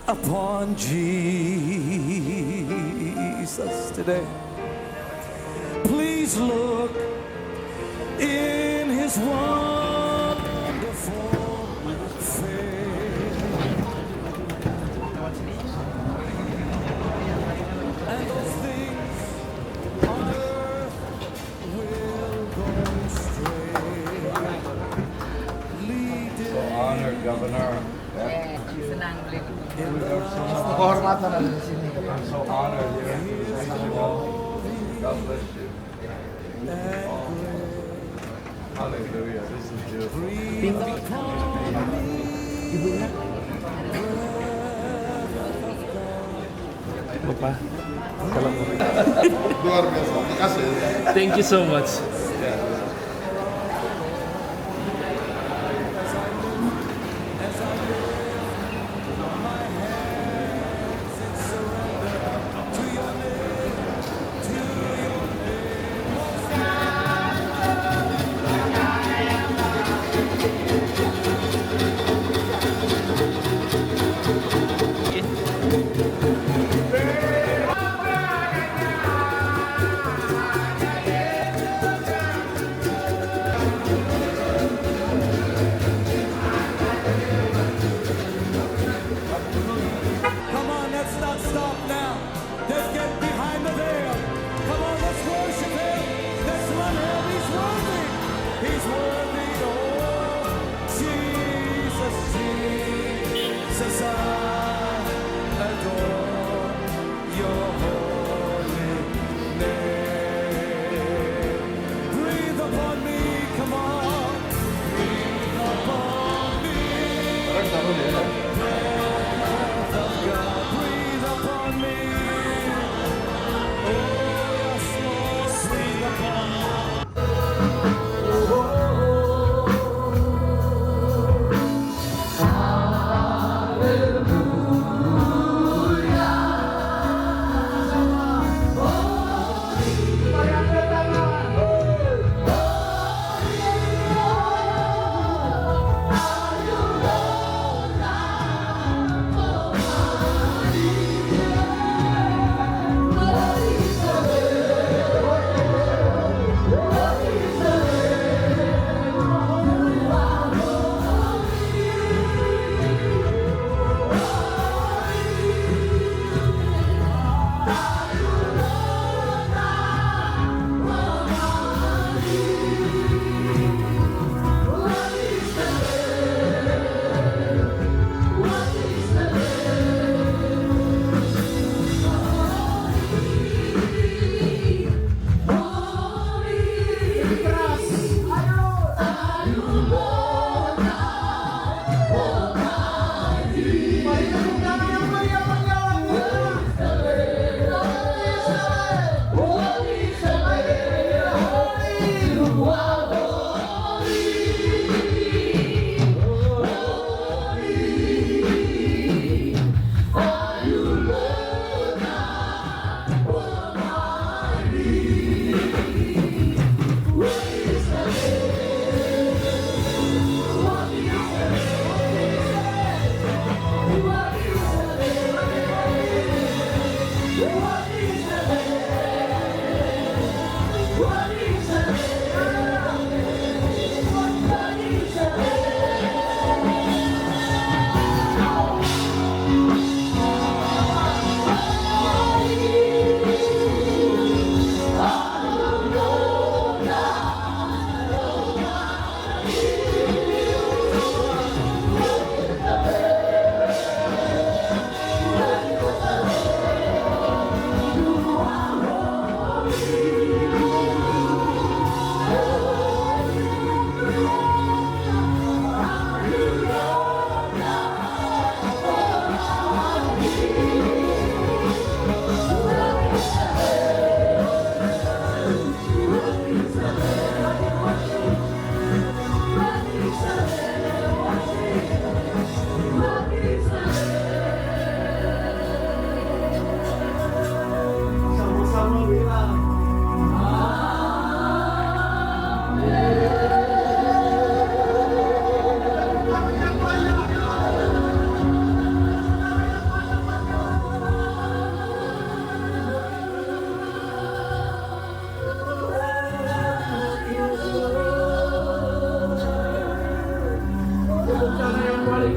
upon Jesus today. Please look in his wonderful face, and those things on earth will go straight. Lead So honored, Governor. Senang beli itu. Kehormatan ada di sini. I'm so honored here. Thank you all. God bless you. Hallelujah. This is beautiful. Lupa. Kalau Luar biasa. Makasih. thank you so much. Come on, let's not stop now. Let's get behind the veil. Come on, let's worship him. Let's run him. He's worthy. He's worthy. Oh, Jesus, Jesus, I adore your holy name. Breathe upon me. Come on. Breathe upon me. God, breathe upon me. Oh, yes, Lord, breathe upon me.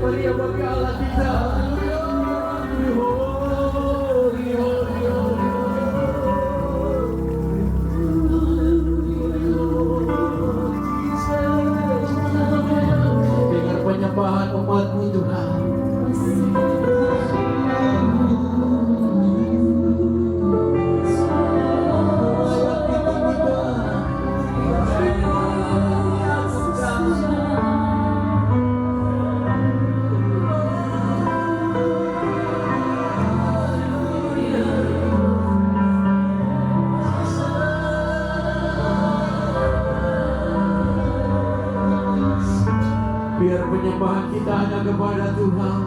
menyembah bagi Allah kita. Dengar penyembahan umat-Mu Tuhan. Biar penyembahan kita hanya kepada Tuhan.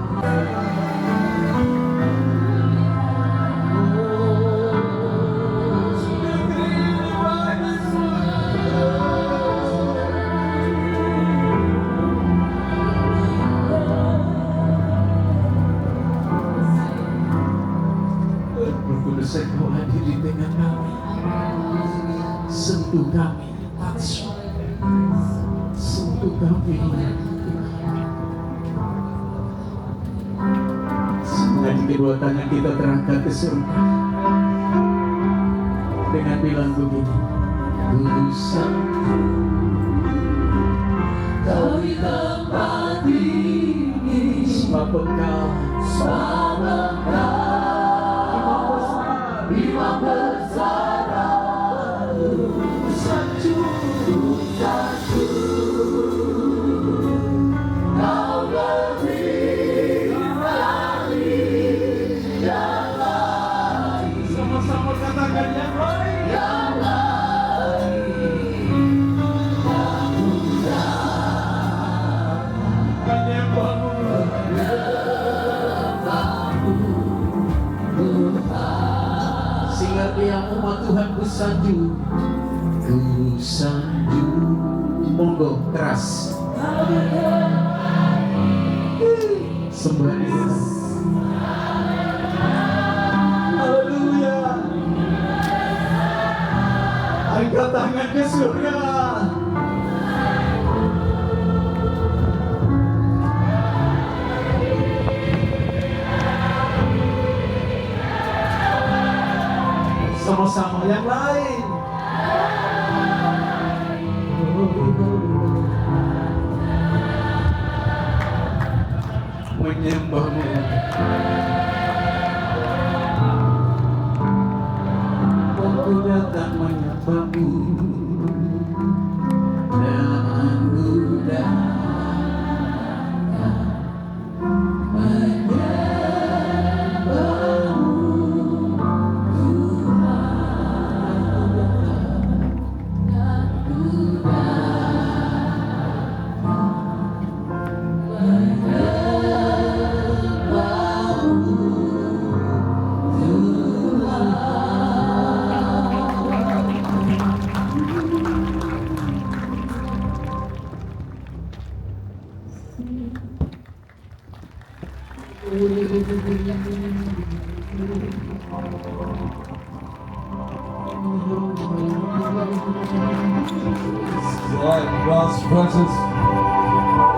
Roh Kudus, Engkau hadir di tengah kami. Sentuh kami, touch. Sentuh kami. Dengan kedua tangan kita terangkat ke surga dengan bilang begini, Ku sanggup kau di tempat ini, sebab Engkau Imam bersara, sanjung kau lebih sama-sama katakan yang lain. Yang lain menyembahmu, sehingga yang umat Tuhan ku sanjung, monggo keras sembah Dia. Haleluya. Angkat tangan ke surga. Sama-sama yang lain. Menyembahmu. Aku datang menyembahmu dan ku datang menyembahmu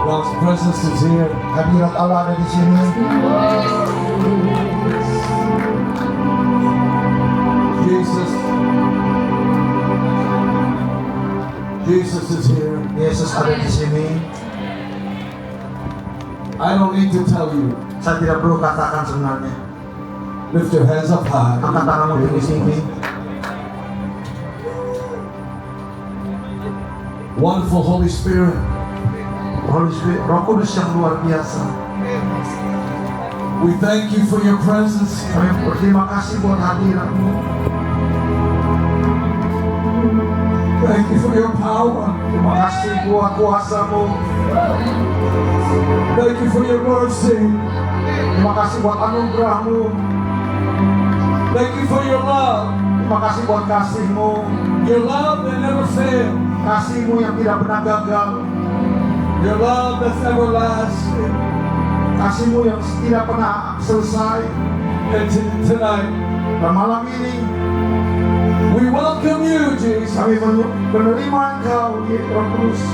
God's presence is here. Hadirat Allah ada di sini. Jesus is here. Yesus ada di sini. I don't need to tell you. Saya tidak perlu katakan sebenarnya. Lift your hands up high. Angkat tanganmu tinggi-tinggi. Wonderful Holy Spirit. Holy Spirit, Roh Kudus yang luar biasa. We thank you for your presence. Kami berterima kasih buat hadiratmu. Thank you for your power. Terima kasih buat kuasamu. Thank you for your mercy. Terima kasih buat anugerahmu. Thank you for your love. Terima kasih buat kasihmu. Your love that never fails. Kasihmu yang tidak pernah gagal. Your love that's everlasting. Kasihmu yang tidak pernah selesai. And tonight, Dan malam ini we welcome you, Jesus. kami menerima Engkau, Roh Kudus.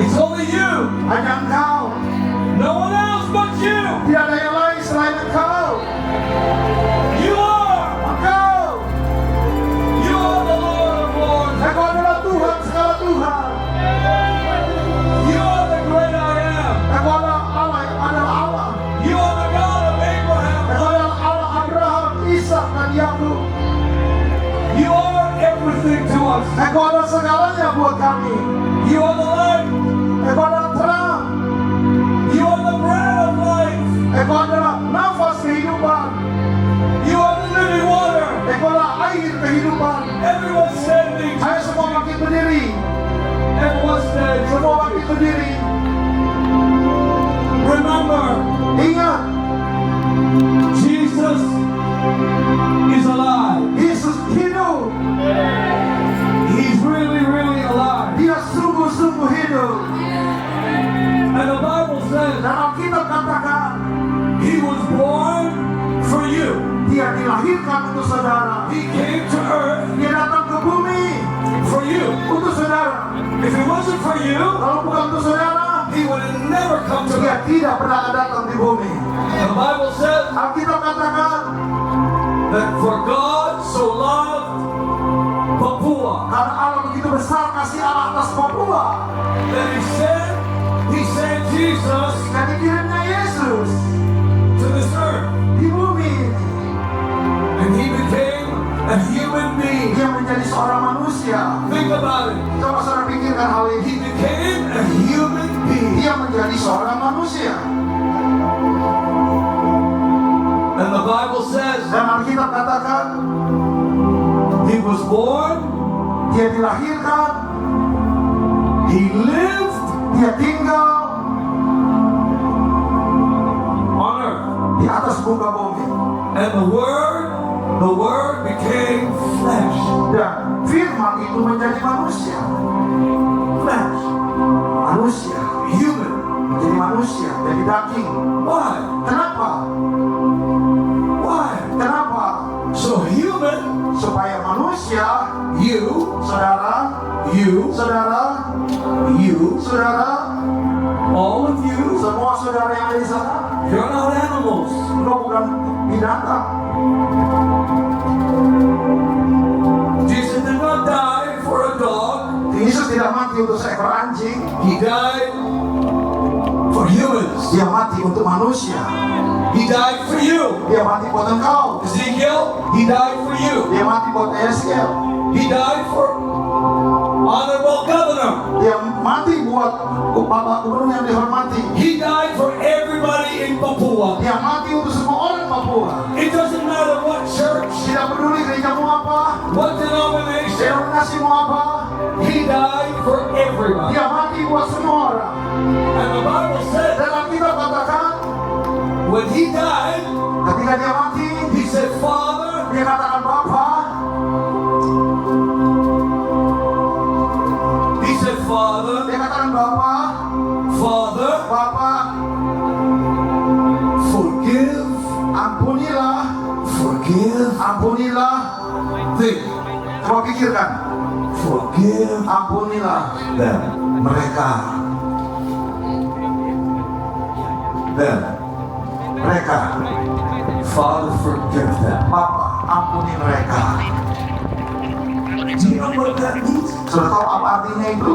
It's only you Hanya Engkau hidup buat kami. You are the light. Engkau adalah terang. You are the bread of life. Engkau adalah nafas kehidupan. You are the living water. Engkau adalah air kehidupan. Everyone standing. Ayo semua bangkit berdiri. Everyone standing. Semua bangkit berdiri. Remember, Ingat, Jesus is alive. Yesus hidup. He's really, really alive. Dia sungguh-sungguh hidup. And the Bible says Dan Alkitab katakan, He was born for you. dia dilahirkan untuk saudara. He came to earth Dia datang ke bumi for you. untuk saudara. If it wasn't for you, Kalau bukan untuk saudara, He would have never come to dia earth. tidak pernah datang di bumi. The Bible says Alkitab katakan, that for God so loved Papua karena Allah begitu besar kasih Allah atas Papua, that He sent Jesus dan dikirimnya Yesus to this earth. di bumi. And He became a human being. Dia menjadi seorang manusia. Think about it. Coba saudara pikirkan hal He ini. became a human being. Dia menjadi seorang manusia. And the Bible says Dan Alkitab katakan, He was born, dia dilahirkan, He lived dia tinggal on earth. di atas muka bumi. And the Word became flesh. Dan firman itu menjadi manusia. Flesh. Manusia, Human. menjadi manusia, jadi daging. Why? Kenapa? Why? Kenapa? So human, Supaya manusia, you, saudara, you, saudara, you, saudara, all of you, semua saudara yang ada di sana, you're not animals. engkau bukan binatang. Jesus did not die for a dog. Yesus tidak mati untuk seekor anjing, He died for humans. dia mati untuk manusia. He died for you. Dia mati buat engkau. Ezekiel, He died for you. Dia mati buat Ezekiel. He died for honorable governor. Dia mati buat Bapak Gubernur yang dihormati. He died for everybody in Papua. Dia mati untuk semua orang Papua. It doesn't matter what church, Tidak peduli gerejamu apa, what denomination. denominasimu apa, He died for everybody. dia mati buat semua orang. And the Bible said Dan Alkitab katakan, when He died, ketika dia mati, He said, Father, dia katakan Bapa, He said, Father, dia katakan Bapa, Father, Bapa, forgive, ampunilah, ampunilah. think, Coba pikirkan, forgive ampunilah them. mereka, mereka. Father, forgive them. Bapa, ampuni mereka. Do you know what that means? Sudah tahu apa artinya itu?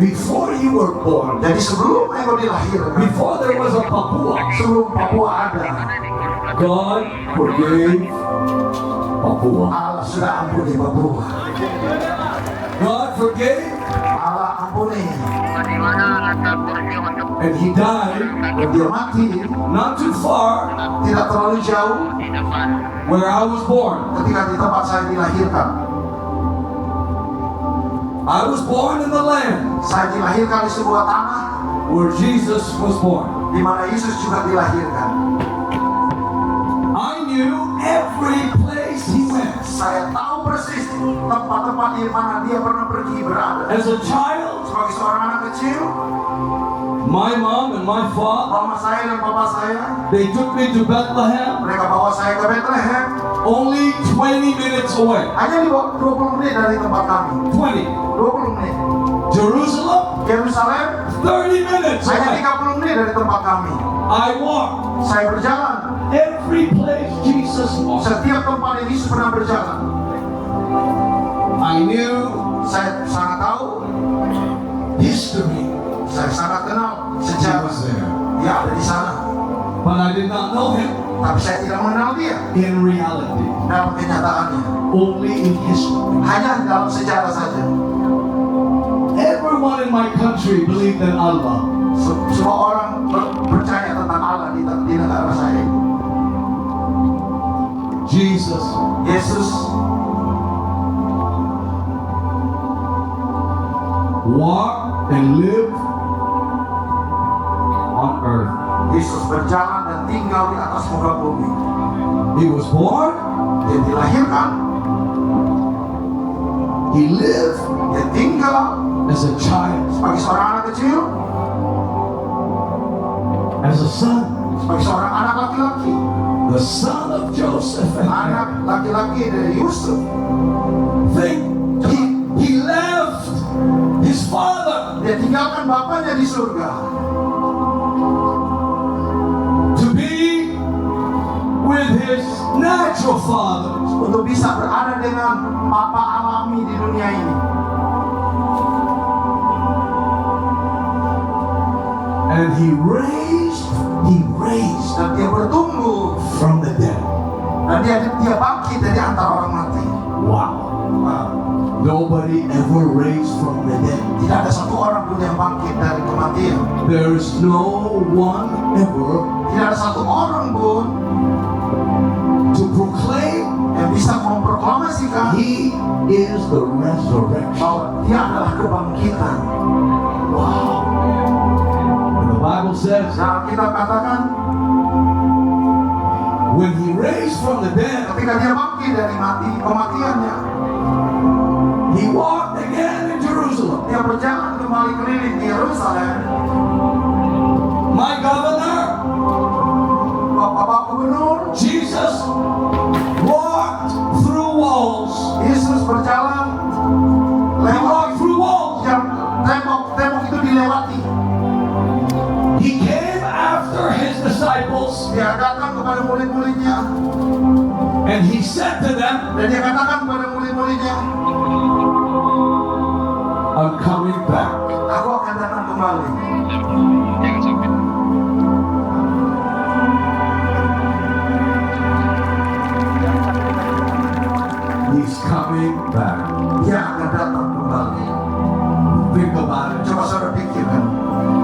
Before you were born, Jadi sebelum engkau dilahirkan, before there was a Papua, sebelum Papua ada, God forgave Papua. Allah sudah ampuni Papua. God forgave, Allah ampuni. and He died Dan dia mati not too far tidak terlalu jauh where I was born. ketika di tempat saya dilahirkan. I was born in the land Saya dilahirkan di sebuah tanah where Jesus was born. di mana Yesus juga dilahirkan. I knew every place He went. Saya tahu persis tempat-tempat di mana dia pernah pergi berada. As a child, Sebagai seorang anak kecil, my mom and my father, mama saya dan papa saya, they took me to Bethlehem, mereka bawa saya ke Bethlehem, only 20 minutes away. hanya di bawah 20 menit dari tempat kami. 20. 20 menit. Jerusalem, Yerusalem, 30 minutes hanya away. 30 menit dari tempat kami. I walked Saya berjalan. every place Jesus walked. Setiap tempat yang Yesus pernah berjalan. I knew Saya sangat tahu, history, saya sangat kenal sejarah. Dia ada di sana. but I did not know Him. Tapi saya tidak mengenal dia. In reality, Dalam kenyataannya, only in history. hanya dalam sejarah saja. Everyone in my country believed in Allah. Semua orang percaya tentang Allah di negara saya. Jesus Yesus walked and lived on earth. Yesus berjalan dan tinggal di atas muka bumi. He was born, Dia dilahirkan, he lived dia tinggal as a child, sebagai seorang anak kecil, as a son, sebagai seorang anak laki-laki, the son of Joseph and Mary. anak laki-laki dari Yusuf. Think he left his father Dia tinggalkan bapaknya di surga to be with his natural father. untuk bisa berada dengan papa alami di dunia ini. And he raised Dan dia bertumbuh from the dead. dan dia bangkit dari antara orang mati. Wow. Nobody ever raised from the dead. Tidak ada satu orang pun yang bangkit dari kematian. There's no one ever Tidak ada satu orang pun to proclaim yang bisa memproklamasikan he is the resurrection. bahwa dia adalah kebangkitan. Wow. And the Bible says Nah, kita katakan when he raised from the dead, ketika dia bangkit dari kematiannya, he walked again in Jerusalem. dia berjalan kembali keliling di Yerusalem. My governor, Bapak Gubernur, Jesus, walked through walls. Yesus berjalan He lewat walked through walls. yang tembok itu dilewati. He came after his disciples Dia datang kepada murid-muridnya and he said to them, dan dia katakan kepada murid-muridnya, I'm coming back. aku akan datang kembali. He's coming back. Dia akan datang kembali. Think about it. Coba saudara pikirkan,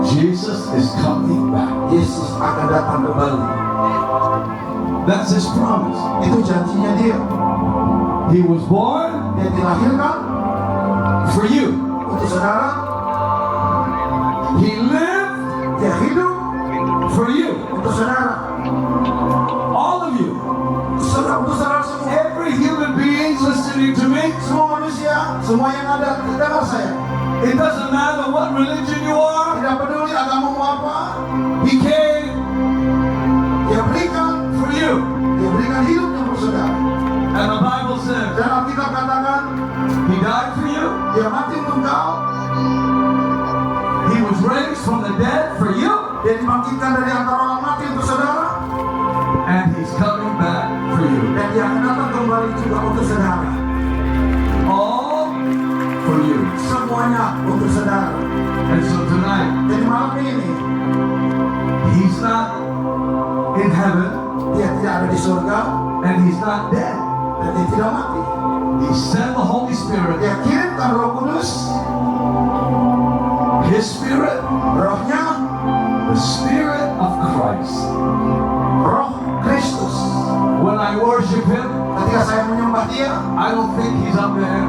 Jesus is coming back. Yesus akan datang kembali. That's his promise. Itu janjinya dia. He was born Dia dilahirkan for you. untuk saudara. He lived Dia hidup for you. untuk saudara. All of you. Untuk saudara semua. Every human being listening to me. Semua manusia, semua yang ada dengar saya. It doesn't matter what religion you are. Tidak peduli agamamu apa. He came Dia berikan, for you. dia berikan hidupnya untuk saudara. And the Bible says Dan Alkitab katakan, he died for you. dia mati untuk engkau. He was raised from the dead for you. Dia dibangkitkan dari antara orang mati untuk saudara. And he's coming back for you. Dan dia akan datang kembali juga untuk saudara. All for you. Semuanya untuk saudara. And so tonight, Jadi malam ini, he's not in heaven dia tidak ada di surga and he's not dead. dan dia tidak mati. He sent the Holy Spirit, Dia kirimkan Roh Kudus, his spirit, rohnya, the spirit of Christ. roh Kristus. When I worship him, Ketika saya menyembah dia, I don't think he's up there.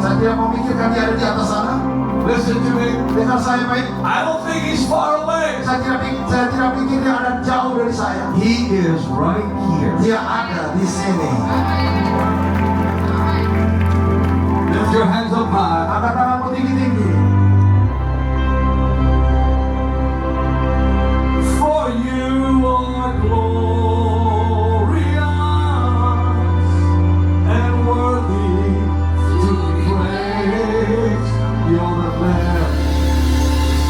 saya tidak memikirkan dia ada di atas sana. Listen to me. Dengar saya baik. I don't think he's far away. Saya tidak pikir dia ada jauh dari saya. He is right here. Dia ada di sini. Lift your hands up high. Angkat tanganmu tinggi-tinggi. For you are glorious and worthy to be praised. You're the Lamb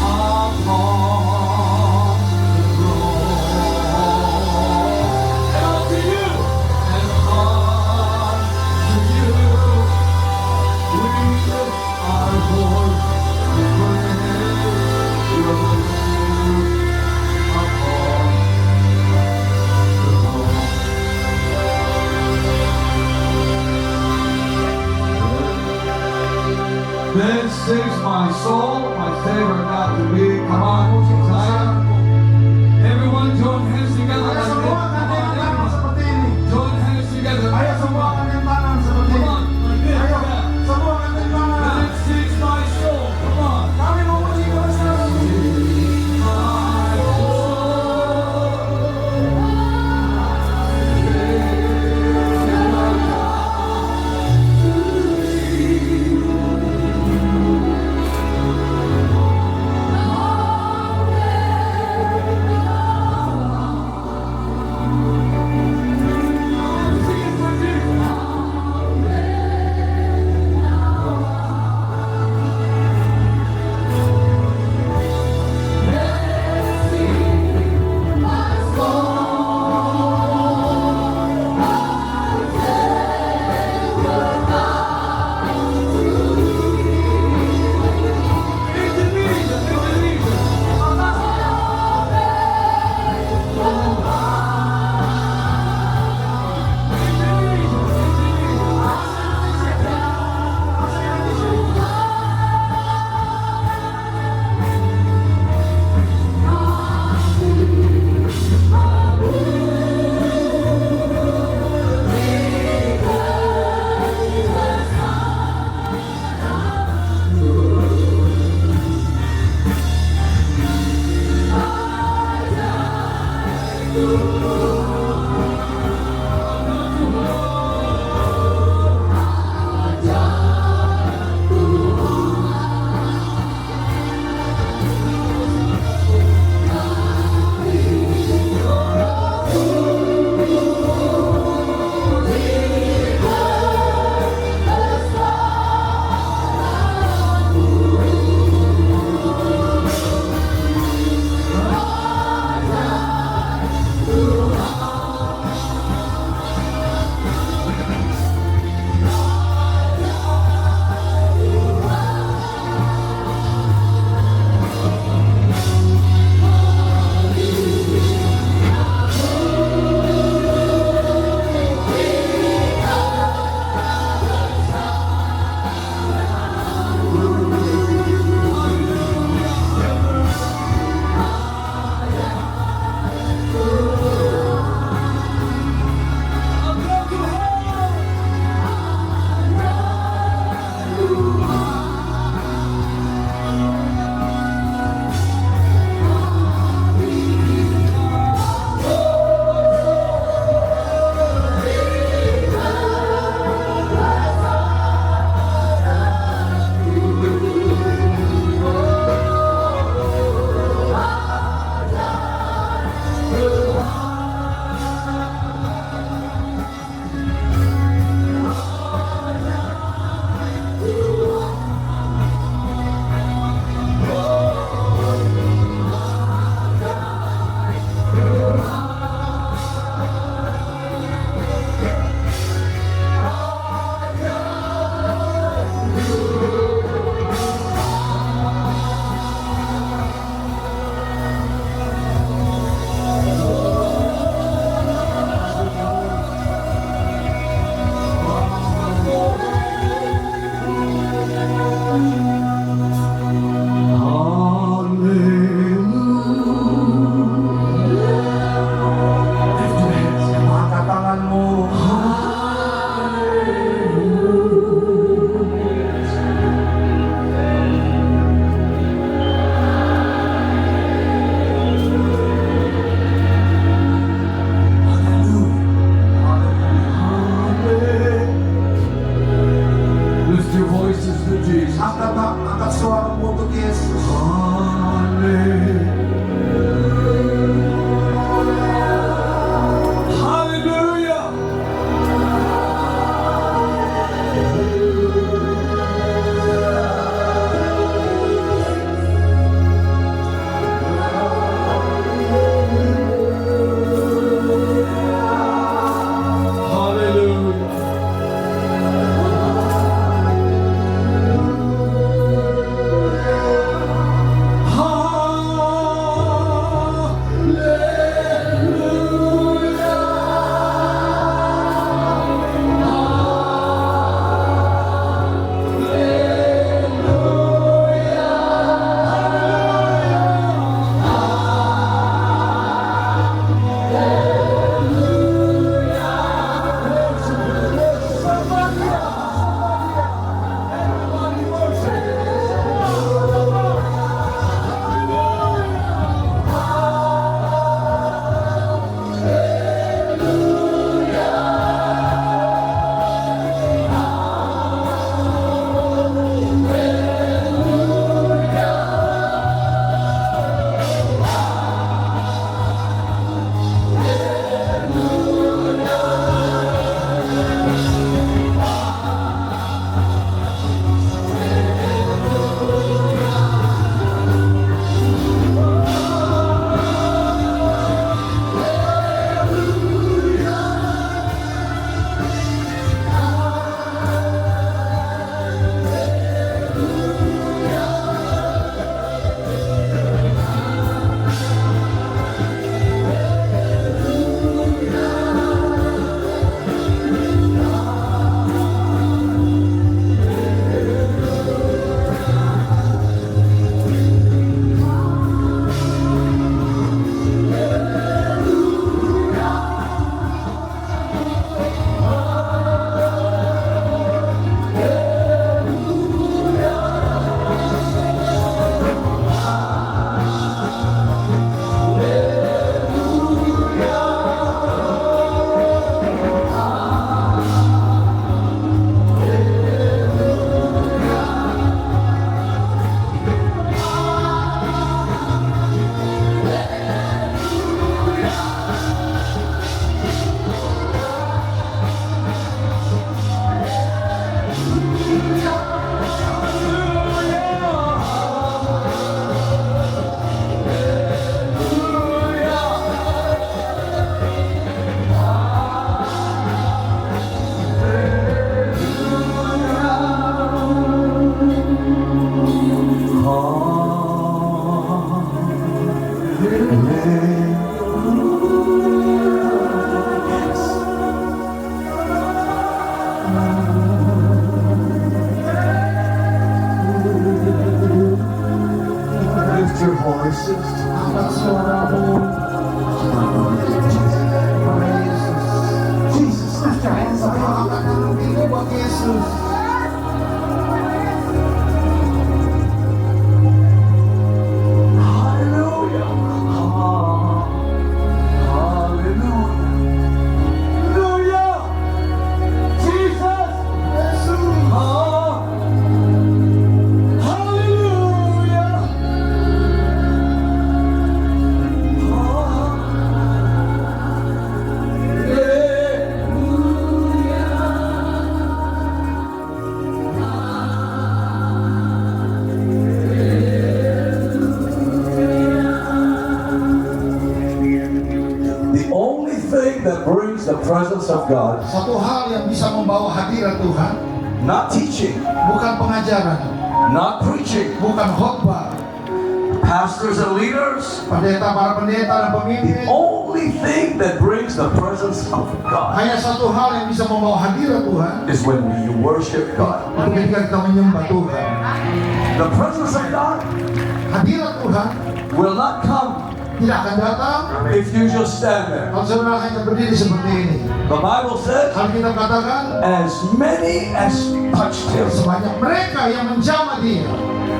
upon the throne. And unto you, and unto you, we lift our voice. my soul, my favorite God to be. Come on, Zion. Everyone join hands together Ayo like this. semua Come kalian on, tangan everyone. seperti ini. Join hands together. Ayo semua kalian tangan seperti Come ini. on, like this. Ayo Yeah. semua kalian tangan. Let it sing my soul. Come on. Kami memuji bersama. My soul. your voices. Angkat suaramu. Jesus, lift your hands up. Angkat tangan tinggi buat Yesus. Hallelujah. Hallelujah. Hallelujah. Jesus. Hallelujah. The only thing that brings the presence of God, Satu hal yang bisa membawa hadirat Tuhan, not teaching, bukan pengajaran, not preaching, bukan khotbah, pastors and leaders. para pendeta dan pemimpin. Only thing that brings the presence of God Hanya satu hal yang bisa membawa hadirat Tuhan, is when you worship God. itu ketika kita menyembah Tuhan. The presence of God Hadirat Tuhan will not come tidak akan datang if you just stand there. kalau saudara hanya berdiri seperti ini. The Bible says, Alkitab katakan, as many as touched him. sebanyak mereka yang menjamah Dia.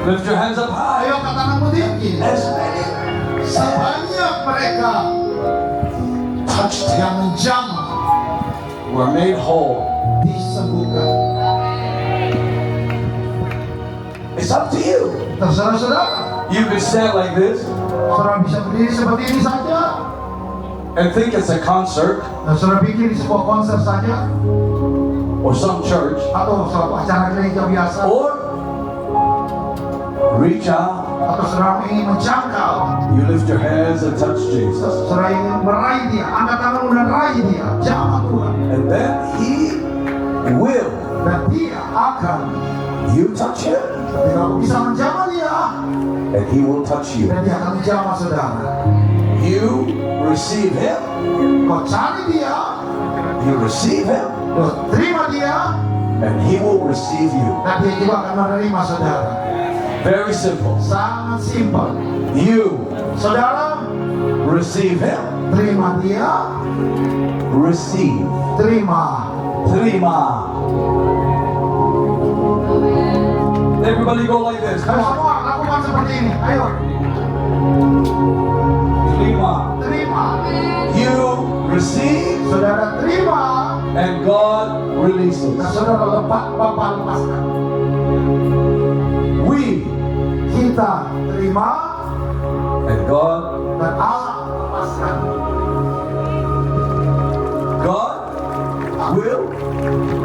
Lift your hands up high. Ayo angkat tanganmu tinggi. As many Sebanyak mereka touched him yang menjamah were made whole. disembuhkan. It's up to you. Terserah saudara. You can stand like this Saudara bisa berdiri seperti ini saja. and think it's a concert Dan saudara pikir di sebuah konser saja or some church, atau suatu acara gereja biasa, or reach out. atau saudara ingin menjangkau, You lift your hands and touch Jesus. saudara ingin meraih Dia, angkat tanganmu dan raih Dia, jamah Tuhan, And then he will. dan Dia akan. You touch him Ketika aku bisa menjamah Dia, and he will touch you. dan Dia akan menjamah saudara. You receive him, Kau cari Dia, you receive him, kau terima Dia, and he will receive you. dan Dia juga akan menerima saudara. Very simple. Sangat simpel. You Saudara, receive him, terima Dia, receive, terima. terima. Everybody go like this. Ayo Come on. semua lakukan seperti ini. Ayo, Terima. terima. You receive, Saudara terima, and God releases. dan saudara Bapak lepaskan. We Kita terima, and God, dan Allah lepaskan. God will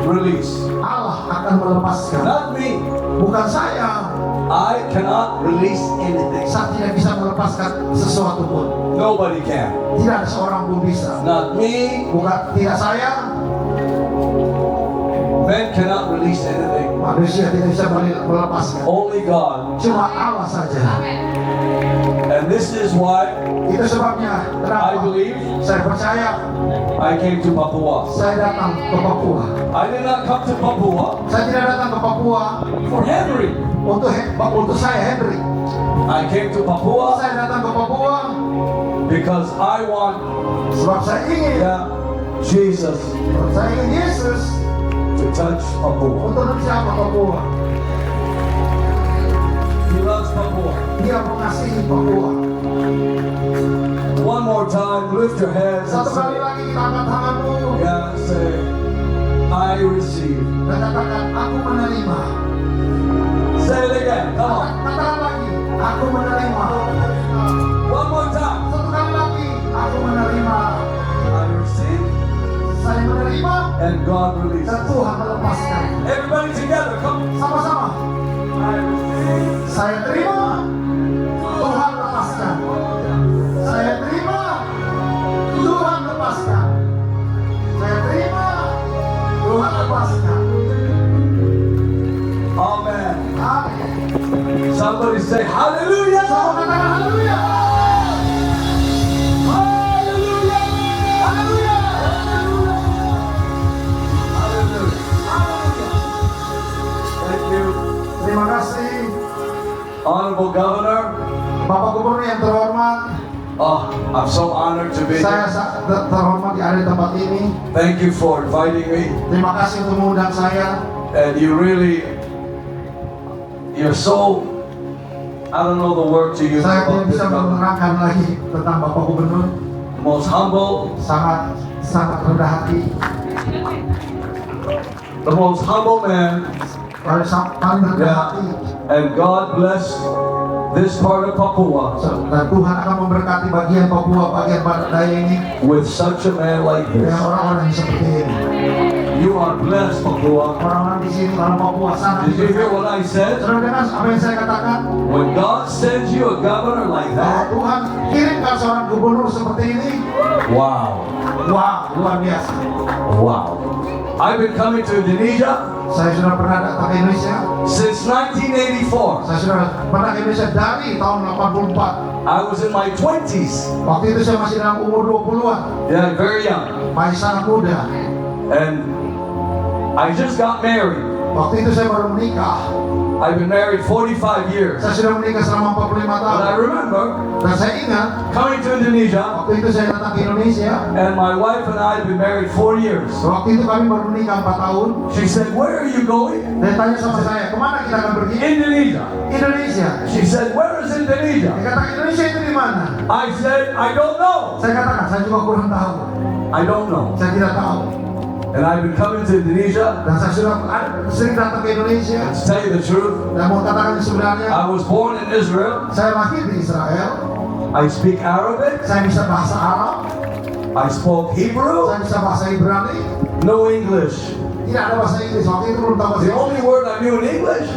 release. Allah akan melepaskan. Not me. Bukan saya. I cannot release anything. Saya tidak bisa melepaskan sesuatu pun. Nobody can. Tidak ada seorang pun bisa. Not me. Bukan tidak saya. Men cannot release anything. Manusia tidak bisa melepaskan. Only God. Cuma Allah saja. And this is why Itu sebabnya I kenapa believe saya percaya I came to Papua. saya datang ke Papua. I did not come to Papua Saya tidak datang ke Papua for Henry. untuk saya Henry. I came to Papua Saya datang ke Papua because I want, sebab saya ingin Jesus Yesus to touch Papua. untuk menjamah Papua. He loves Papua. Dia mengasihi Papua. One more time, lift your hands and Satu kali say, lagi kita angkat tanganmu say, I receive. dan katakan aku menerima. Say it again, come on. Katakan lagi aku menerima. One more time. Satu kali lagi aku menerima. I receive Saya menerima and God dan releases. Tuhan melepaskan. Everybody together, come. Sama-sama. I receive. Saya terima, Tuhan lepaskan. Saya terima, Tuhan lepaskan. Saya terima, Tuhan lepaskan. Amen. Amin. Somebody say hallelujah. Sama katakan haleluya. Hallelujah. Haleluya. Hallelujah. Thank you. Terima kasih Honorable Governor Bapak Gubernur yang terhormat, I'm so honored to be saya here. terhormat di ada di tempat ini. Thank you for inviting me. Terima kasih untuk mengundang saya. And you're so, I don't know the word to use Saya tidak about this bisa governor. menerangkan lagi tentang Bapak Gubernur. Most humble, Sangat rendah hati. the most humble man. Paling rendah hati. And God bless this part of Papua Dan Tuhan akan memberkati bagian Papua, bagian barat daya ini with such a man like this. dengan orang-orang yang seperti ini. You are blessed, Papua. Orang-orang di sini, orang Papua sangat. Did you hear what I said? Saudara dengar apa yang saya katakan? When God sends you a governor like that, Tuhan kirimkan seorang gubernur seperti ini. wow, Wah, luar biasa. wow. I've been coming to Indonesia Saya sudah pernah datang ke Indonesia. since 1984. Saya sudah pernah ke Indonesia dari tahun 84. I was in my 20s. Waktu itu saya masih dalam umur 20-an. Yeah, very young. Masih sangat muda. And I just got married. Waktu itu saya baru menikah. I've been married 45 years. Saya sudah menikah selama 45 tahun. But I remember Dan saya ingat, coming to Indonesia, waktu itu saya datang ke Indonesia. and my wife and I had been married 4 years. Waktu itu kami baru menikah 4 tahun. She said, "Where are you going?" Dia tanya sama saya, kemana kita akan pergi? Indonesia. Indonesia. She said, "Where is Indonesia?" Dia kata, Indonesia itu di mana? I said, "I don't know. Saya katakan, saya juga kurang tahu. I don't know." Saya tidak tahu. And I've been coming to Indonesia. Dan saya sudah sering datang ke Indonesia. To tell you the truth, Dan mau katakan yang sebenarnya, I was born in Israel. saya lahir di Israel. I speak Arabic. Saya bisa bahasa Arab. I spoke Hebrew. Saya bisa bahasa Ibrani. No English. Tidak ada bahasa Inggris. Waktu itu belum tahu bahasa The Inggris. only word I knew in English,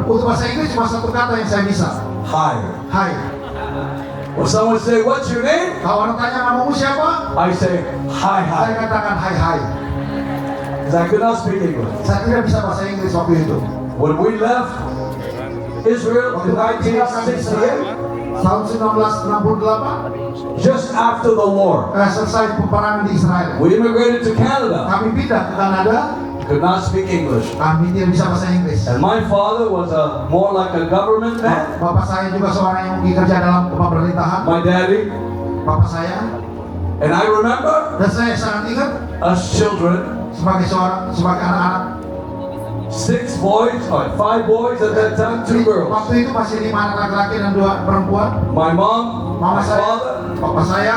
Untuk bahasa Inggris cuma satu kata yang saya bisa. hi. Hai. When someone say, "What's your name?" Kalau orang tanya namamu siapa? I say, "Hi, Saya hi," katakan hai hai. because I could not speak English. Saya tidak bisa bahasa Inggris waktu itu. When we left Israel Waktu in kami tinggalkan Israel 1968, tahun 1968, just after the war, selesai peperangan di Israel. we immigrated to Canada. Kami pindah ke Kanada. Could not speak English. Kami tidak bisa bahasa Inggris. And my father was more like a government man. Bapak saya juga seorang yang bekerja dalam pemerintahan. My daddy. Bapak saya. And I remember Dan saya sangat ingat us children, sebagai anak-anak. 6 boys or 5 boys at that time, 2 girls. Waktu itu masih 5 anak laki-laki dan 2 perempuan. My mom, Mama my saya, father, bapak saya,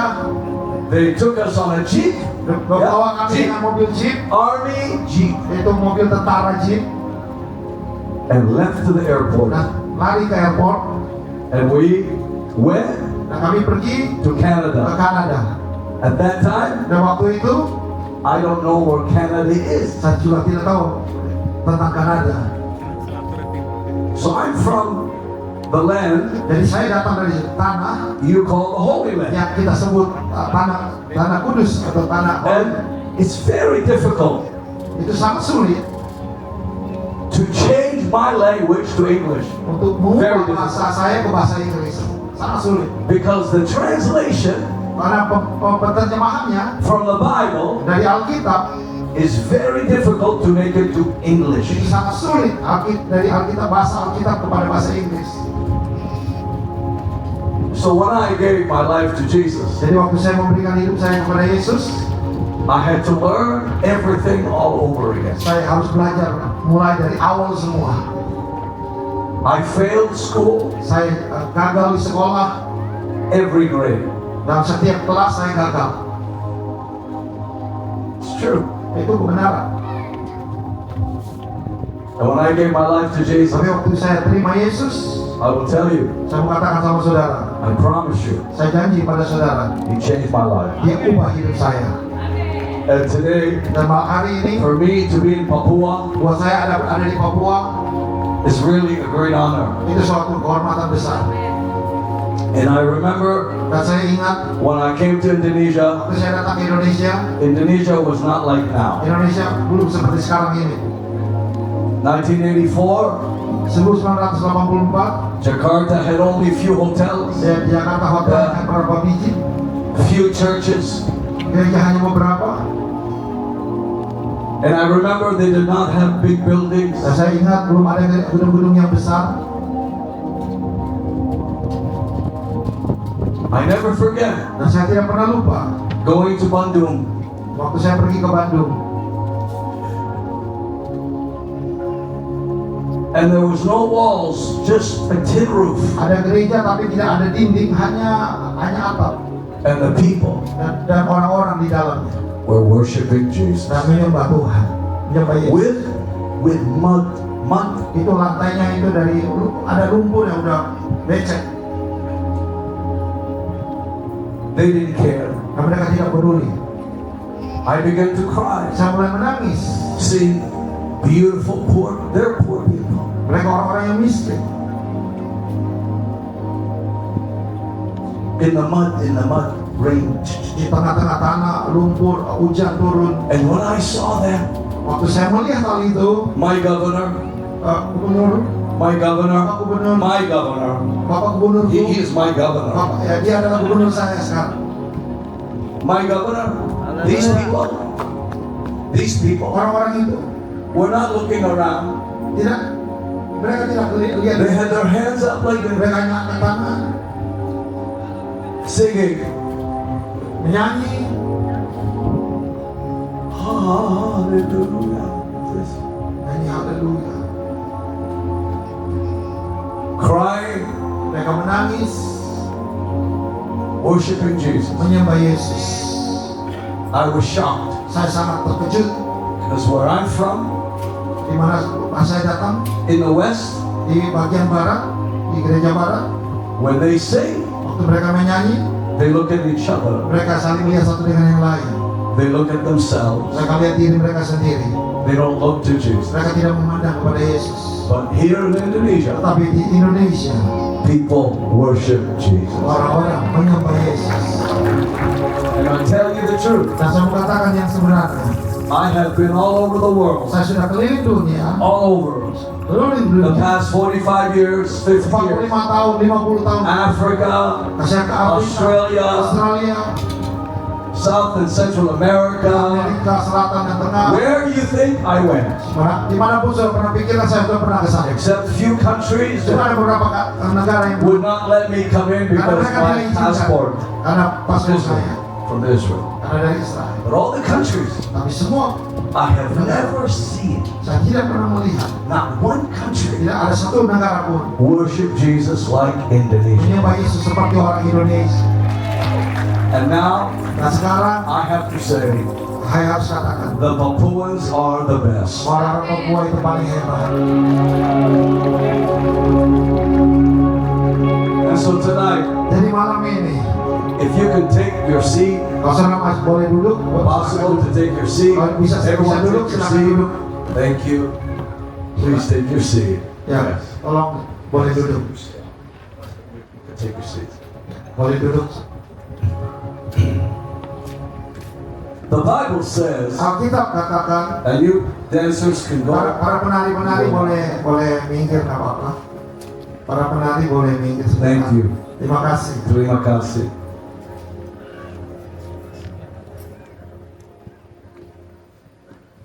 they took us on a jeep. bawa kami Jeep. dengan mobil jeep. Army jeep. Itu mobil tentara jeep. And left to the airport. Dan lari ke airport. And we went Dan kami pergi to ke Canada. Kanada. At that time, Dan waktu itu I don't know where Canada is. saya juga tidak tahu tentang Kanada. So I'm from the land Jadi saya datang dari tanah you call the Holy Land. yang kita sebut tanah kudus atau tanah And it's very difficult itu sangat sulit to change my language to English untuk Very mengubah bahasa saya ke bahasa Inggris. Sangat sulit because the translation karena penerjemahannya from the Bible dari Alkitab is very difficult to make it to English. itu sangat sulit dari Alkitab bahasa Alkitab kepada bahasa Inggris. So when I gave my life to Jesus, Jadi waktu saya memberikan hidup saya kepada Yesus, I had to learn everything all over again. saya harus belajar mulai dari awal semua. I failed school, Saya gagal di sekolah, every grade. dalam setiap kelas saya gagal. It's true. Itu kebenaran. And when I gave my life to Jesus, Tapi waktu saya terima Yesus, I will tell you, saya mau katakan sama saudara, I promise you, saya janji pada saudara, He changed my life. Dia ubah hidup saya. And today, Dan malam hari ini, for me to be in Papua buat saya ada di Papua, is really a great honor. itu suatu kehormatan besar. And I remember Dan saya ingat, when I came to Indonesia, waktu saya datang ke Indonesia, Indonesia was not like now. Indonesia belum seperti sekarang ini. 1984, 1984, Jakarta had only few hotels, di Jakarta hotel hanya beberapa biji, few churches, gereja hanya beberapa. and I remember they did not have big buildings. Dan saya ingat belum ada gedung-gedung yang besar. I never forget Dan saya tidak pernah lupa going to Bandung. waktu saya pergi ke Bandung. And there was no walls, just a tin roof. Ada gereja tapi tidak ada dinding, hanya atap. And the people Dan orang-orang di dalamnya were worshiping Jesus. dan menyembah Tuhan, menyembah Yesus. With mud. Itu lantainya itu dari ada lumpur yang udah becek. They didn't care. Dan mereka tidak peduli. I began to cry. Saya mulai menangis. See, beautiful poor, they're poor people. Mereka orang-orang yang miskin. In the mud, rain. Di tengah-tengah tanah, lumpur, hujan turun. And when I saw them, Waktu saya melihat hal itu, my governor, gubernur, my governor, Bapak Gubernur, my governor, Bapak Gubernur, he is my governor. Bapak, ya, dia adalah gubernur saya sekarang. My governor, these people Orang-orang itu were not looking around. mereka tidak lihat. They had their hands up like this, Mereka hanya angkat tangan, singing, menyanyi, hallelujah. nyanyi haleluya. Crying, Mereka menangis, worshiping Jesus. menyembah Yesus. I was shocked Saya sangat terkejut because where I'm from, di mana saya datang, in the West, di bagian barat, di gereja barat. when they sing, Waktu mereka menyanyi, they look at each other. mereka saling melihat satu dengan yang lain. They look at themselves. Mereka lihat diri mereka sendiri. They don't look to Jesus. Mereka tidak memandang kepada Yesus. But here in Indonesia, Tetapi di Indonesia, people worship Jesus. orang-orang menyembah Yesus. And I tell you the truth, Dan saya mengatakan yang sebenarnya, I have been all over the world, saya sudah keliling dunia, all over. keliling The dunia. past 45 years, 50 years. 45 tahun, 50 tahun. Africa, Saya ke Afrika, Australia, Australia, South and Central America. Amerika Selatan dan Tengah. Where do you think I went? Dimanapun saya pernah pikirkan, saya sudah pernah ke sana. Except few countries Cuma ada that beberapa negara yang would not let me come in karena because mereka my tidak izinkan. passport Karena paspor saya from Israel. karena dari Israel. But all the countries, Tapi semua I have never seen, saya tidak pernah melihat, not one country, tidak ada satu negara pun worship Jesus like Indonesia. menyembah Yesus seperti orang Indonesia. And now, Dan sekarang I have to say, saya harus katakan, the Papuans are the best. orang Papua itu paling hebat. And so tonight, Jadi malam ini, if you can take your seat, kalau saudara masih boleh duduk, possible to take your seat, kalau bisa everyone duduk, take your silakan seat. duduk. Thank you. Please take your seat. Ya, tolong boleh duduk, Take your seat. boleh duduk. The Bible says, Alkitab katakan, and you dancers can go. para penari-penari boleh minggir, nggak apa-apa. Para penari boleh minggir sebentar. Thank you. Terima kasih. Terima kasih.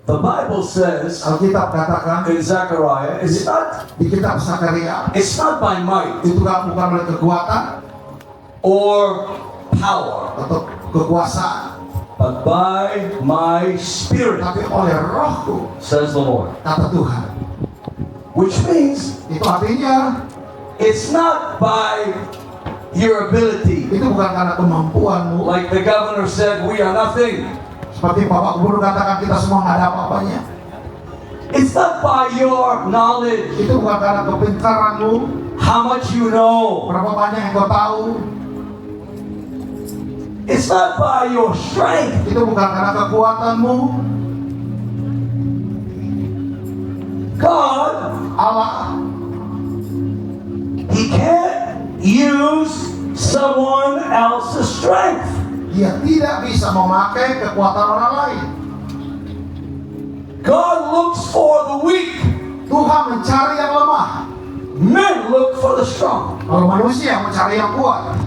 The Bible says Alkitab katakan in Zechariah, di kitab Sakaria, it's not by might itu bukan oleh kekuatan or power, atau kekuasaan, but by my spirit, tapi oleh Rohku, says the Lord. kata Tuhan. Which means Itu artinya it's not by your ability. itu bukan karena kemampuanmu. Like the governor said, we are nothing. Seperti Bapak Gubernur katakan, kita semua nggak ada apa-apanya. It's not by your knowledge, Itu bukan karena kepintaranmu, how much you know. berapa banyak yang kau tahu. It's not by your strength. Itu bukan karena kekuatanmu. God, Allah, He can't use someone else's strength. Dia tidak bisa memakai kekuatan orang lain. God looks for the weak. Tuhan mencari yang lemah. Men look for the strong. Kalau manusia mencari yang kuat.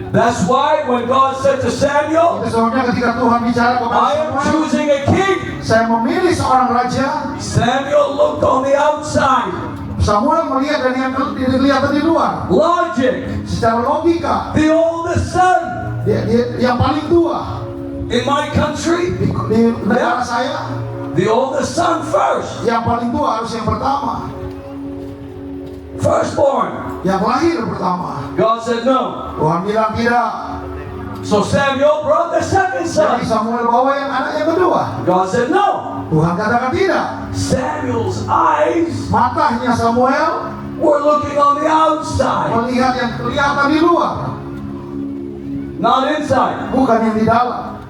That's why when God said to Samuel, Itu sebabnya ketika Tuhan bicara kepada I am Samuel, choosing a king, saya memilih seorang raja. Samuel looked on the outside. Samuel melihat dari yang dilihat di luar. Logic. secara logika, the oldest son. dia yang paling tua In my country, di negara saya, the oldest son first. yang paling tua harus yang pertama, Firstborn. yang lahir pertama. God said no. Tuhan bilang tidak. So Samuel brought the second Jadi son. Samuel bawa yang anak yang kedua. God said no. Tuhan katakan tidak. Samuel's eyes Matanya Samuel were looking on the outside, melihat yang kelihatan di luar, not inside. bukan yang di dalam.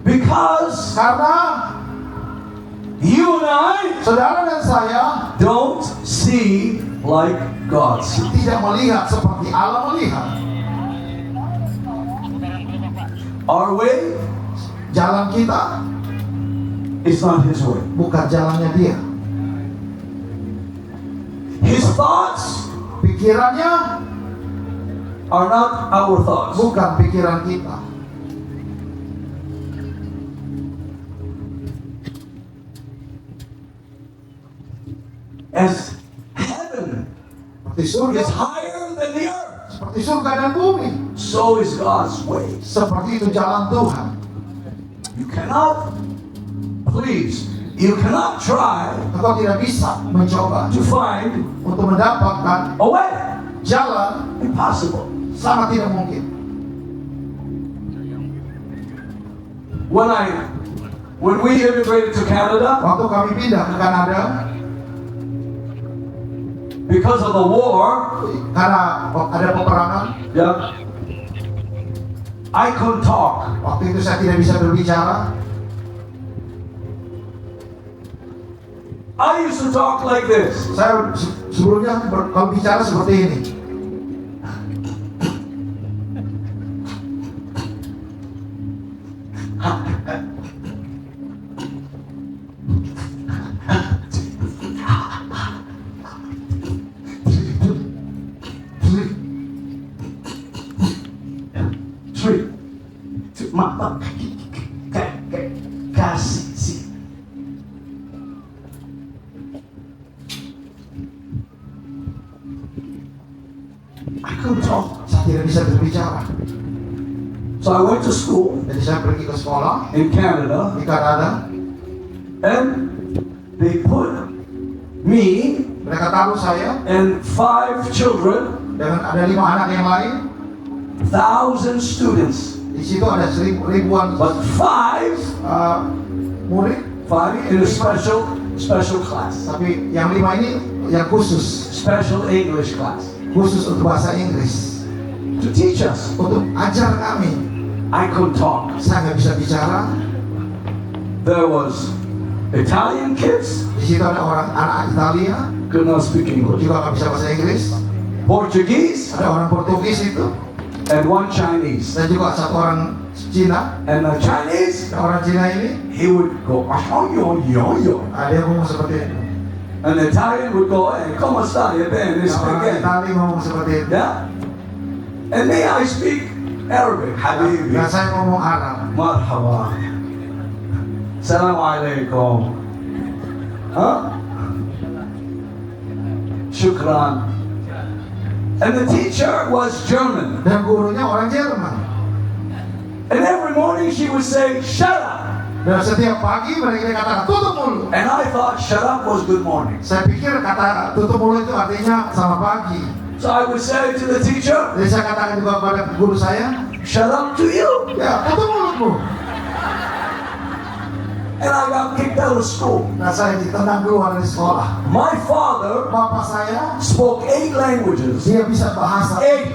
Because Karena you and I saudara dan saya don't see like God sees. tidak melihat seperti Allah melihat. Our way Jalan kita is not His way. bukan jalannya dia. His thoughts Pikirannya are not our thoughts. bukan pikiran kita. As heaven Seperti surga, is higher than the earth, seperti surga dan bumi. so is God's way. Seperti itu jalan Tuhan. You cannot, please, you cannot try Engkau tidak bisa mencoba to find untuk mendapatkan a way. jalan, Impossible. sangat tidak mungkin. When we immigrated to Canada, Waktu kami pindah ke Kanada, because of the war, karena ada peperangan, yeah, I couldn't talk. waktu itu saya tidak bisa berbicara. I used to talk like this. Saya sebelumnya kalau bicara seperti ini. Kasih. I couldn't talk. Saya tidak bisa berbicara. So I went to school Jadi saya pergi ke sekolah in Canada, di Kanada. and they put me Mereka taruh saya and 5 children, dengan ada 5 anak yang lain. 1,000 students, Di situ ada ribuan but 5 murid, in a special class, tapi yang 5 ini yang khusus English class, untuk bahasa Inggris, to teach us. untuk ajar kami. I couldn't talk. Saya nggak bisa bicara. There was Italian kids, Di situ ada orang anak Italia, could not speak English, juga nggak bisa bahasa Inggris. Portuguese, Ada orang Portugis itu, and 1 Chinese. dan juga satu orang Cina. And the Chinese, Orang Cina ini, he would go, "Oh, yo." dia ngomong seperti itu. And the Italian would go, "Hey, come on, you been this Orang again." Itali ngomong seperti itu. Yeah. And me, I speak Arabic. Habibi. Dan saya ngomong Arab. Marhaba. Assalamu alaikum. Huh? Shukran. And the teacher was German. Dan gurunya orang Jerman. And every morning she would say, "Shut up." Dan setiap pagi mereka katakan tutup mulut. And I thought shut up was good morning. Saya pikir kata tutup mulut itu artinya selamat pagi. So I would say to the teacher, Jadi saya katakan juga kepada guru saya, "Shut up to you." ya tutup mulutmu. And I got kicked out of school. Nah saya ditendang keluar dari sekolah. My father Bapak saya, spoke 8 languages. dia bisa bahasa 8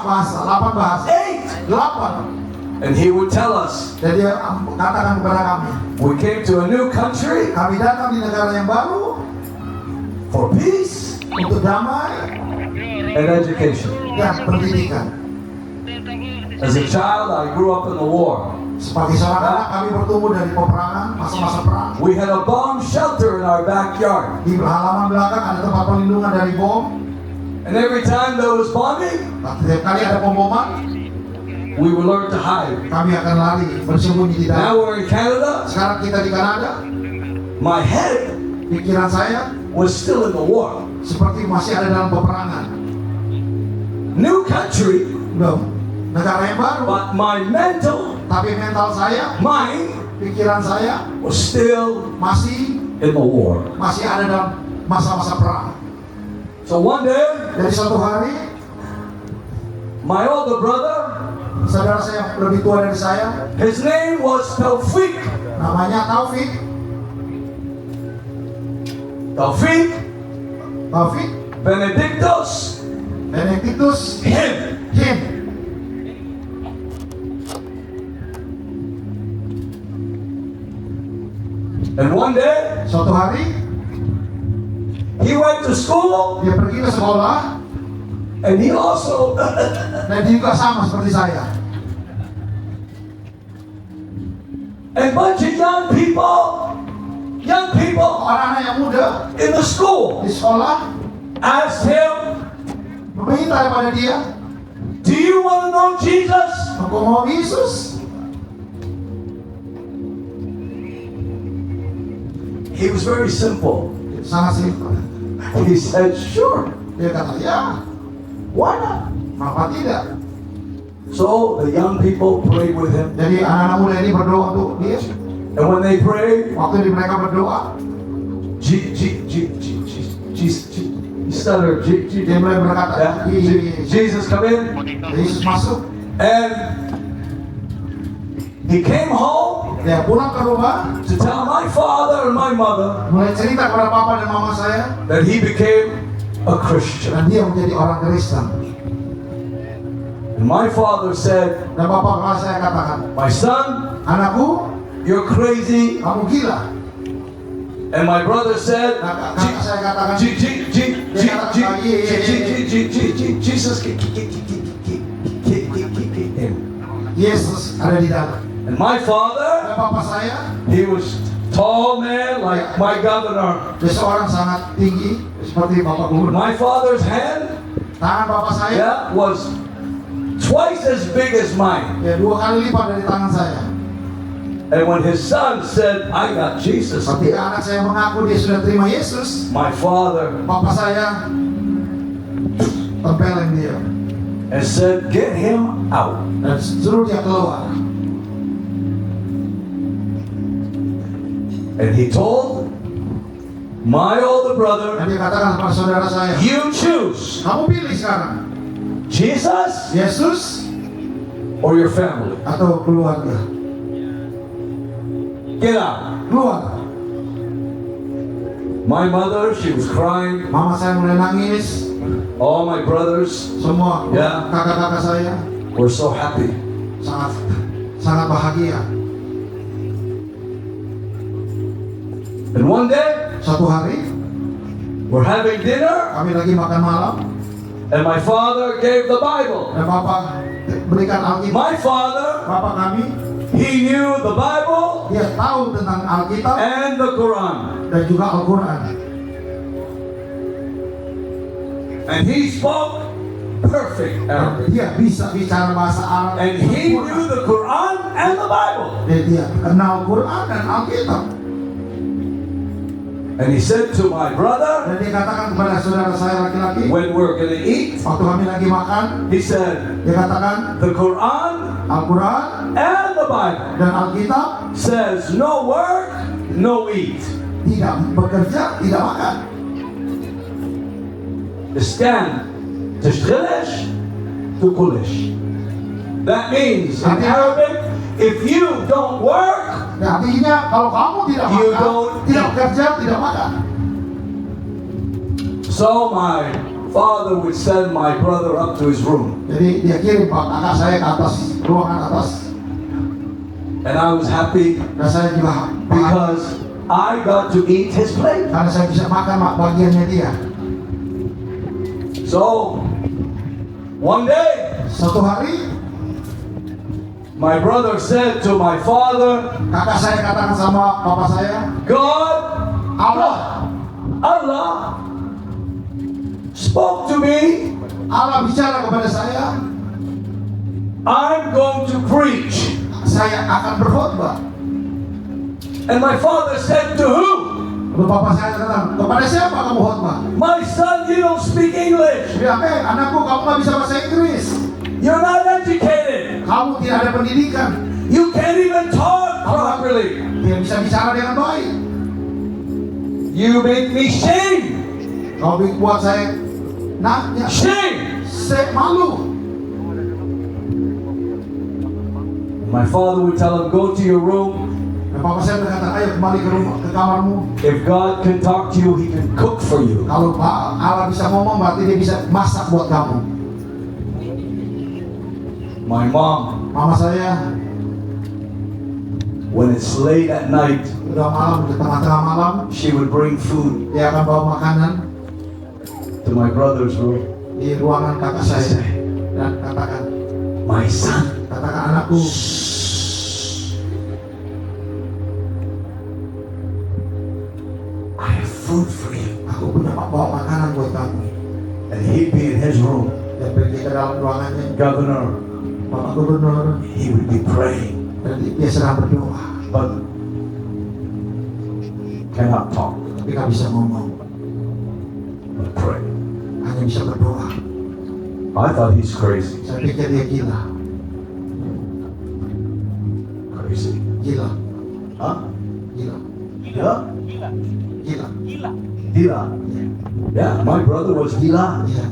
bahasa, 8 bahasa, 8! 8. And he would tell us, Dan dia katakan kepada kami, we came to a new country kami datang di negara yang baru for peace untuk damai and education. dan pendidikan. As a child, I grew up in the war. Sebagai seorang anak kami bertumbuh dari peperangan, masa-masa perang. We had a bomb shelter in our backyard. Di halaman belakang ada tempat perlindungan dari bom. And every time there was bombing, Setiap kali ada pemboman, we would learn to hide. kami akan lari bersembunyi di Now dalam. we're in Canada. Sekarang kita di Kanada, My head pikiran saya was still in the war. seperti masih ada dalam peperangan. new country, belum negara yang baru, but my mental tapi mental saya, mind pikiran saya was still masih in the war. ada dalam masa-masa perang. So one day, Jadi suatu hari, my older brother, saudara saya yang lebih tua dari saya, his name was Taufik. namanya Taufik Benedictus, Benedictus him. Him. And one day, Suatu hari he went to school, dia pergi ke sekolah and he also dan dia juga sama seperti saya. a bunch of young people Anak-anak yang muda in the school di sekolah asked him, meminta kepada dia, do you want to know Jesus? "Engkau mau Yesus?" He was very simple. Sangat simpel. He said, sure, Dia kata, "Ya, why not?" mengapa tidak?" So the young people prayed with him. Jadi anak-anak muda ini berdoa untuk dia. And when they prayed, Waktu mereka berdoa, he stuttered, dia mulai berkata, Jesus come in. Yesus masuk. And he came home Dia pulang ke rumah, to tell my father and my mother mulai cerita kepada papa dan mama saya, that he became a Christian. dan dia menjadi orang Kristen. And my father said, Dan bapak saya katakan, my son, "Anakku, you're crazy. kamu gila." And my brother said, Kakak saya katakan, Jesus him. Yesus ada di dalam. And my father, Dan bapak saya, he was tall man like my governor. dia seorang sangat tinggi seperti bapak gubernur. My father's hand, Tangan bapak saya, yeah, was twice as big as mine. ya 2 kali lipat dari tangan saya. And when his son said, I got Jesus, Ketika anak saya mengaku dia sudah terima Yesus, my father bapak saya tempelin dia and said, get him out. dan suruh dia keluar. And he told my older brother, Dan dia katakan kepada saudara saya, you choose "Kamu pilih sekarang, Jesus Yesus or your family. atau keluarga. Get out. Keluar." My mother, she was crying. Mama saya mulai nangis. All my brothers Semua Ya. kakak-kakak saya were so happy. sangat bahagia. And one day, Suatu hari we're having dinner, kami lagi makan malam and my father gave the Bible. dan bapak berikan Alkitab. My father, Bapak kami, he knew the Bible dia tahu tentang Alkitab and the Quran. dan juga Al-Quran. And he spoke perfect Arabic. Dia bisa bicara bahasa Arab. And he knew the Quran and the Bible. Dan dia kenal Quran dan Alkitab. And he said to my brother, Dan dia katakan kepada saudara saya laki-laki, when we're going to eat, waktu kami lagi makan, he said, dia katakan the Quran Al-Quran and the Bible dan Alkitab says no work, no eat. tidak bekerja, tidak makan. Stand, tishkilish, tukulish. That means in Arabic, if you don't work, Dan artinya kalau kamu tidak You makan, don't tidak eat. bekerja, tidak makan. so my father would send my brother up to his room. Jadi dia kirim pak kakak saya ke atas, ruangan atas. And I was happy Dan saya juga bahagia because I got to eat his plate. karena saya bisa makan bagiannya dia. So, one day, Suatu hari my brother said to my father, kakak saya katakan sama bapak saya, God, Allah spoke to me. Allah bicara kepada saya, I'm going to preach. saya akan berkhotbah. And my father said to who? Lalu bapak saya katakan, kepada siapa kamu khotbah? My son, you don't speak English. Dia, anakku kamu nggak bisa bahasa Inggris. tidak ada pendidikan. You can't even talk properly. Tidak bisa bicara dengan baik. You make me shame. Kau buat saya Shame. saya malu. My father would tell him, go to your room. Dan papa saya berkata, ayo kembali ke rumah, ke kamarmu. If God can talk to you, He can cook for you. Kalau Allah bisa ngomong, berarti dia bisa masak buat kamu. My mom, Mama saya, when it's late at night, udah malam, di tengah-tengah malam, she would bring food dia akan bawa makanan to my brother's room. di ruangan kakak saya dan katakan, My son, katakan anakku, I have food for you. aku punya bawa makanan buat kamu. And he'd be in his room. Dan pergi ke dalam ruangannya, Governor, Bapak Gubernur, he would be praying, dan dia sedang berdoa, but cannot talk, tapi nggak bisa ngomong, but pray. hanya bisa berdoa. I thought he's crazy. Saya pikir dia gila, Crazy. gila, Huh? gila, Yeah? gila. Dila. Yeah, my brother was Dila. Iya,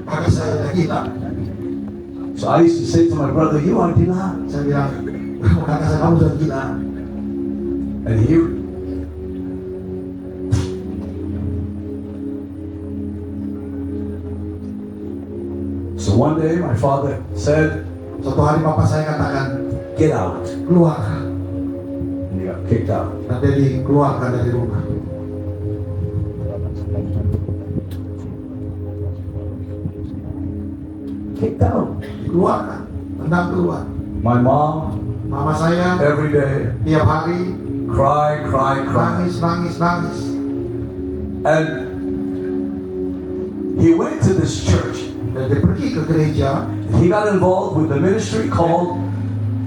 kakak saya udah gila. So I used to say to my brother, you are Dila. Saya bilang, kakak saya kamu udah gila. And he So one day my father said, Suatu hari papa saya katakan, get out. keluar, And he got kicked out. dan dia dikeluarkan dari rumah. Kicked out. Dikeluarkan, tendang keluar. My mom, Mama saya every day, tiap hari cry. nangis. And he went to this church. Dan dia pergi ke gereja, He got involved with the ministry called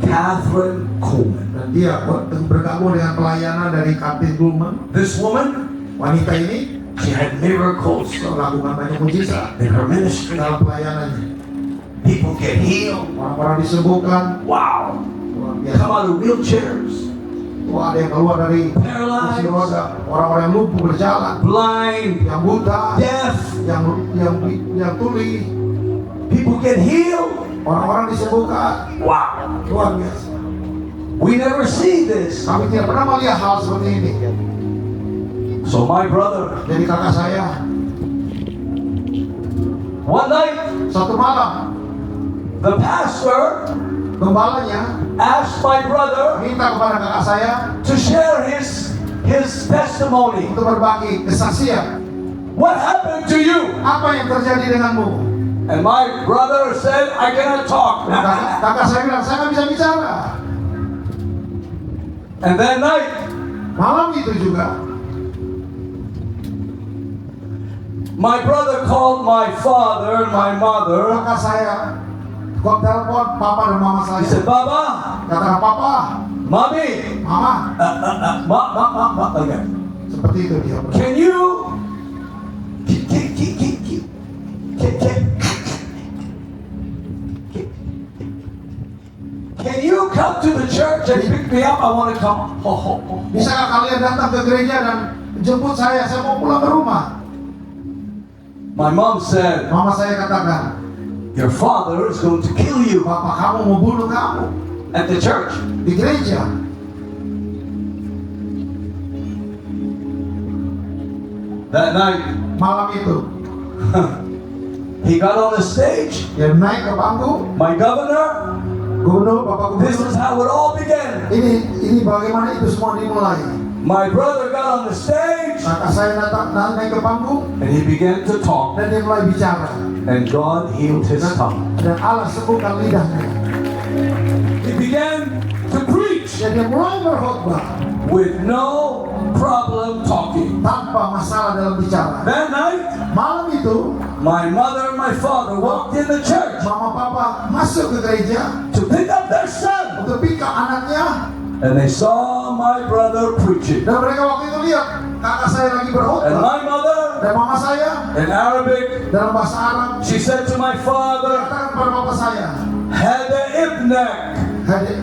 Catherine Coleman. dan dia bergabung dengan pelayanan dari Kapten Gulman. This woman, Wanita ini she had miracles melakukan banyak mujizat in her ministry. dalam pelayanannya. People get healed. Orang-orang disembuhkan, Wow. luar Come biasa. out of wheelchairs. Wah, ada yang keluar dari kursi roda, orang-orang yang lumpuh berjalan, Blind. yang buta, Deaf. yang tuli, People get healed. orang-orang disembuhkan. Wow. Luar biasa. We never see this. Kami tidak pernah melihat hal seperti ini. So my brother, Jadi kakak saya, one night, satu malam, the pastor gembalanya asked my brother minta kepada kakak saya to share his testimony. untuk berbagi kesaksian. What happened to you? Apa yang terjadi denganmu? And my brother said, I cannot talk. Kakak saya bilang, saya nggak bisa bicara. And that night, Malam itu juga, my brother called my father and my mother. kakak saya kok telepon papa dan mama He saya. said, Baba, Katakan, papa, Mommy, mama, okay. seperti itu dia. Can you can you come to the church and pick me up? I want to come. Bisakah kalian datang ke gereja dan jemput saya mau pulang ke rumah. My mom said, Mama saya katakan, your father is going to kill you papa kamu mau bunuh kamu at the church. di gereja. That night, Malam itu he got on the stage. dia naik ke panggung, My governor, gubernur, bapak this gubernur. is how it all began. Ini bagaimana itu semua dimulai. My brother got on the stage Kakak saya datang naik ke panggung and he began to talk, dan dia mulai bicara. and God healed his tongue. Dan Allah sembuhkan lidahnya. He began to preach Dan dia mulai berkhotbah with no problem talking. tanpa masalah dalam bicara. That night, Malam itu, my mother and my father walked in the church mama papa masuk ke gereja to pick up their son, untuk pick up anaknya. and they saw my brother preaching. Dan mereka waktu itu lihat kakak saya lagi And berkhotbah. my mother, Dan mama saya in Arabic, dalam bahasa Arab she said to my father, katakan kepada papa saya, Hada ibnak. Hadir.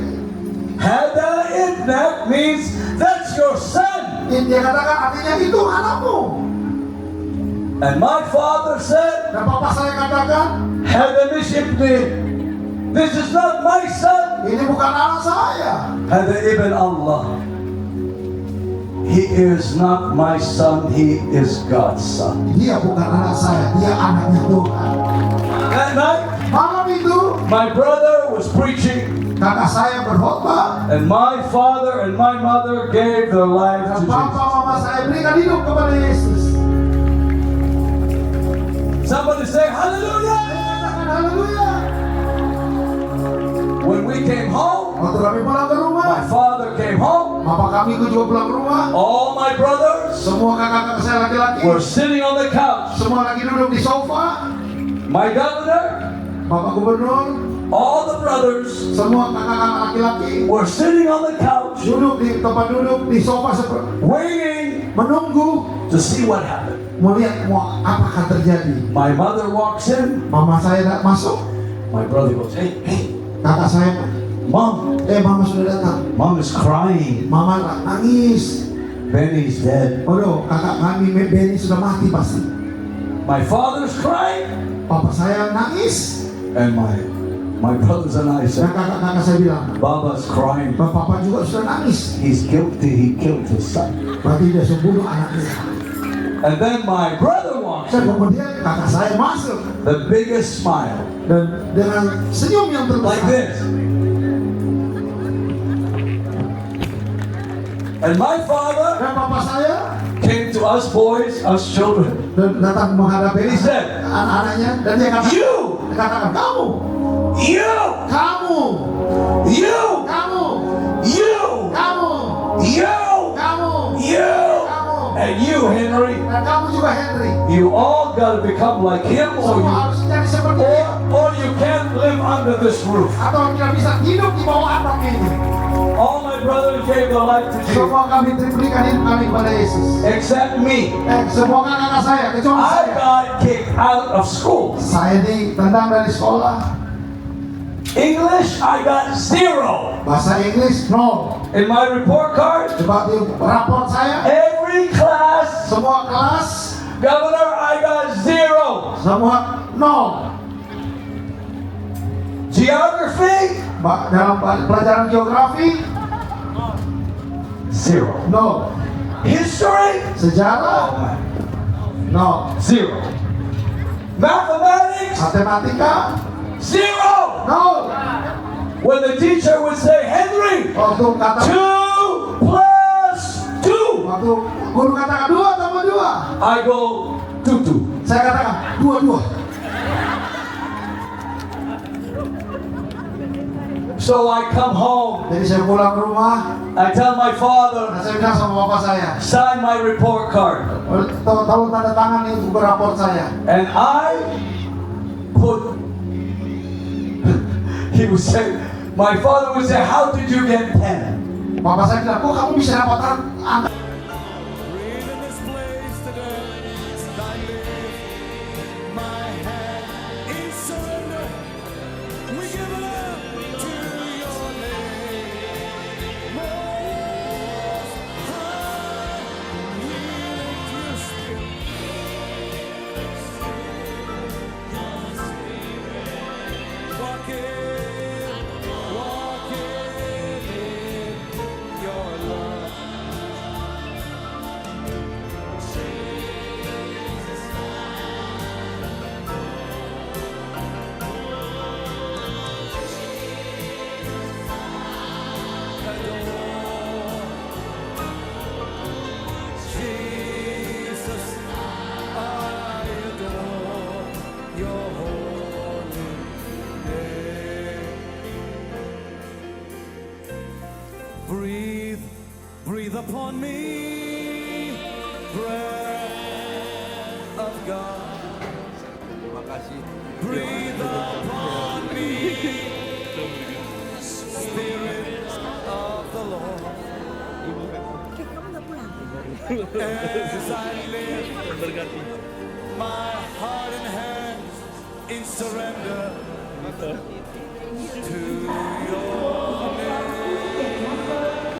Hada ibnak means that's your son. Dia katakan artinya itu anakmu. And my father said, Dan papa saya katakan, Hada mish ibni. This is not my son. ini bukan anak saya. Hada ibn Allah. He is not my son, he is God's son. Dia bukan anak saya, dia anaknya Tuhan. That night, Malam itu, my brother was preaching, kakak saya berkhotbah. and my father and my mother gave their lives to Dan papa Jesus. mama saya berikan hidup kepada Yesus. Somebody say hallelujah! Katakan haleluya. When we came home, Waktu kami pulang ke rumah, my father came home, papa kami juga pulang ke rumah. all my brothers Semua kakak-kakak saya laki-laki, were sitting on the couch. semua lagi duduk di sofa. My governor, Bapak gubernur, all the brothers semua kakak-kakak laki-laki were sitting on the couch duduk di tempat duduk di sofa waiting menunggu to see what happened. melihat mau apa akan terjadi. My mother walks in, Mama saya masuk, my brother goes, hey, hey, kakak saya, mom, mama sudah datang. mom is crying. Mama nangis. Benny's dead. Waduh, kakak kami Benny sudah mati pasti. My father's crying. Papa saya nangis. And my brothers and I Dan said, kakak-kakak saya bilang, Baba's crying. Papa juga sudah nangis. He's guilty, he killed his son. Berarti dia sudah bunuh anaknya. And then my brother walks Dan in, kemudian kakak saya masuk the biggest smile, dan dengan senyum yang like terbesar. this. And my father Dan papa saya came to us boys, us children. dan datang menghadapi He said, anak-anaknya dan dia katakan, You, dia katakan kamu, you, kamu, you, kamu, you, kamu, you, kamu, you, kamu, and you, Henry. dan kamu juga Henry. You all got to become like him, Semua harus jadi seperti dia, or you can't live under this roof. atau tidak bisa hidup di bawah atap ini. All my brothers gave their life to Jesus, Semua kami berikan hidup kami kepada Yesus. except me. Semua kakak saya kecuali I saya. got kicked out of school. Saya ditendang dari sekolah. English, I got 0. Bahasa Inggris 0. In my report card, Coba di raport saya, every class, semua kelas, governor, I got 0. semua 0. Geography, Dalam pelajaran geografi 0. 0. History, Sejarah 0. 0. Mathematics, Matematika 0. 0. When the teacher would say, Henry, Waktu kata 2 plus 2, waktu guru katakan 2 tambah 2, I go 2. saya katakan 2. So I come home, Jadi saya pulang ke rumah, I tell my father, dan saya bilang sama bapak saya, sign my report card. tolong tanda tangan nih buku raport saya. And I put, he would say, my father would say, how did you get 10? Bapak saya bilang, kok kamu bisa dapat angka? Breathe in this place today. I lift my hand in surrender. We give it up to your name. Most high, we lift your spirit. Walking in your love. Jesus, I adore your holy name. Breathe, breathe upon me, breath of God. Breathe upon me, Spirit of the Lord. As I lift my heart and hands in surrender, to